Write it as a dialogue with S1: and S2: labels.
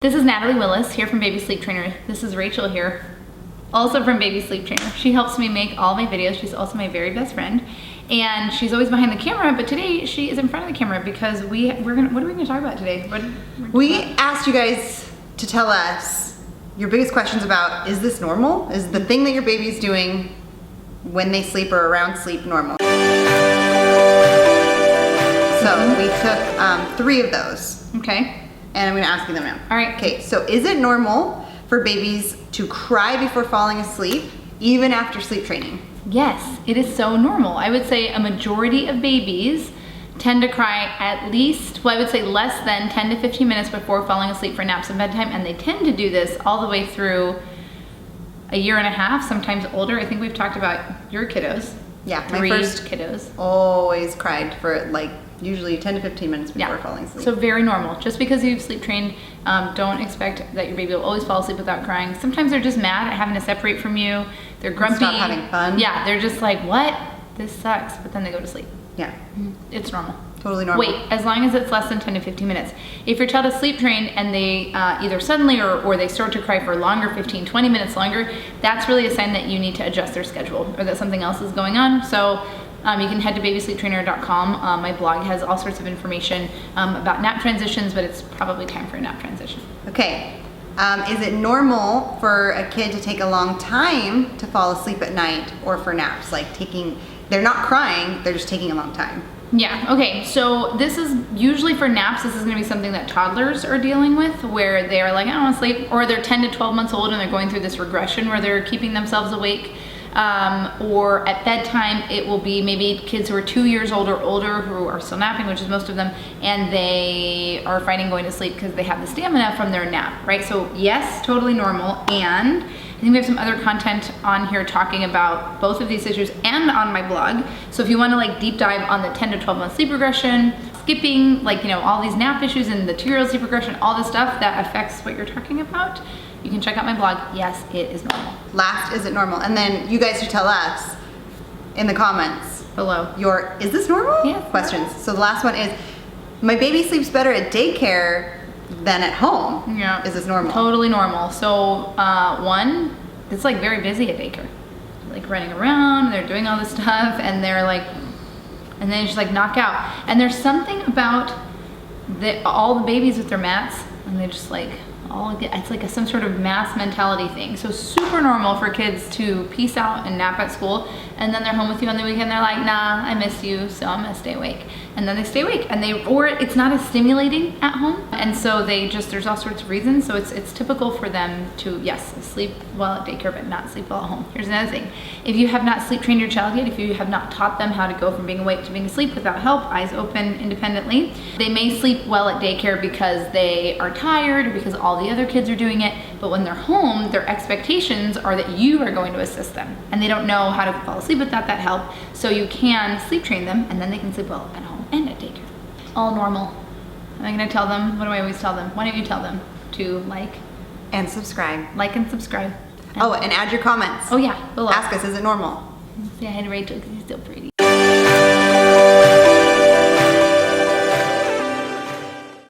S1: This is Natalie Willis here from Baby Sleep Trainer. This is Rachel here, also from Baby Sleep Trainer. She helps me make all my videos. She's also my very best friend. And she's always behind the camera, but today she is in front of the camera because what are we gonna talk about today?
S2: We asked you guys to tell us your biggest questions about, is this normal? Is the thing that your baby's doing when they sleep or around sleep normal? So we took 3 of those.
S1: Okay.
S2: And I'm gonna ask you them now.
S1: All right.
S2: Okay, so is it normal for babies to cry before falling asleep, even after sleep training?
S1: Yes, it is so normal. I would say a majority of babies tend to cry at least, well, I would say less than 10 to 15 minutes before falling asleep for naps and bedtime, and they tend to do this all the way through a year and a half, sometimes older. I think we've talked about your kiddos.
S2: Yeah, my
S1: 3
S2: first
S1: kiddos.
S2: Always cried for like usually 10 to 15 minutes before falling asleep.
S1: So very normal. Just because you've sleep trained, don't expect that your baby will always fall asleep without crying. Sometimes they're just mad at having to separate from you. They're grumpy.
S2: Stop having fun.
S1: Yeah, they're just like, what? This sucks. But then they go to sleep.
S2: Yeah.
S1: It's normal.
S2: Totally normal.
S1: Wait, as long as it's less than 10 to 15 minutes. If your child is sleep trained and they either suddenly or they start to cry for longer, 15, 20 minutes longer, that's really a sign that you need to adjust their schedule or that something else is going on. So you can head to babysleeptrainer.com. My blog has all sorts of information about nap transitions, but it's probably time for a nap transition.
S2: Okay. Is it normal for a kid to take a long time to fall asleep at night or for naps? Like they're not crying, they're just taking a long time.
S1: Yeah, okay, so this is usually for naps. This is gonna be something that toddlers are dealing with where they're like, I don't wanna sleep, or they're 10 to 12 months old and they're going through this regression where they're keeping themselves awake. Or at bedtime, it will be maybe kids who are 2 years old or older who are still napping, which is most of them, and they are fighting going to sleep because they have the stamina from their nap, right? So yes, totally normal. And I think we have some other content on here talking about both of these issues and on my blog. So if you want to like deep dive on the 10 to 12 month sleep regression, skipping, like, you know, all these nap issues and the 2-year-old sleep regression, all this stuff that affects what you're talking about, you can check out my blog. Yes, it is normal.
S2: Last, is it normal? And then you guys should tell us in the comments
S1: below
S2: is this normal?
S1: Yeah.
S2: Questions. So the last one is, my baby sleeps better at daycare than at home.
S1: Yeah.
S2: Is this normal?
S1: Totally normal. So one, it's like very busy at daycare. Like running around, they're doing all this stuff, and they're like, and then just like knock out. And there's something about all the babies with their mats, and they just like, it's like some sort of mass mentality thing. So super normal for kids to peace out and nap at school, and then they're home with you on the weekend. They're like, nah, I miss you, so I'm gonna stay awake. And then they stay awake, or it's not as stimulating at home, and so there's all sorts of reasons. So it's typical for them to, yes, sleep well at daycare, but not sleep well at home. Here's another thing. If you have not sleep trained your child yet, if you have not taught them how to go from being awake to being asleep without help, eyes open independently, they may sleep well at daycare because they are tired or because all the other kids are doing it, but when they're home, their expectations are that you are going to assist them, and they don't know how to fall asleep without that help. So you can sleep train them, and then they can sleep well at home and at daycare. All normal. Am I gonna tell them? What do I always tell them? Why don't you tell them to like
S2: and subscribe.
S1: Like and subscribe.
S2: And add your comments.
S1: Oh yeah, below.
S2: Ask us, is it normal?
S1: Say hi to Rachel because she's so pretty.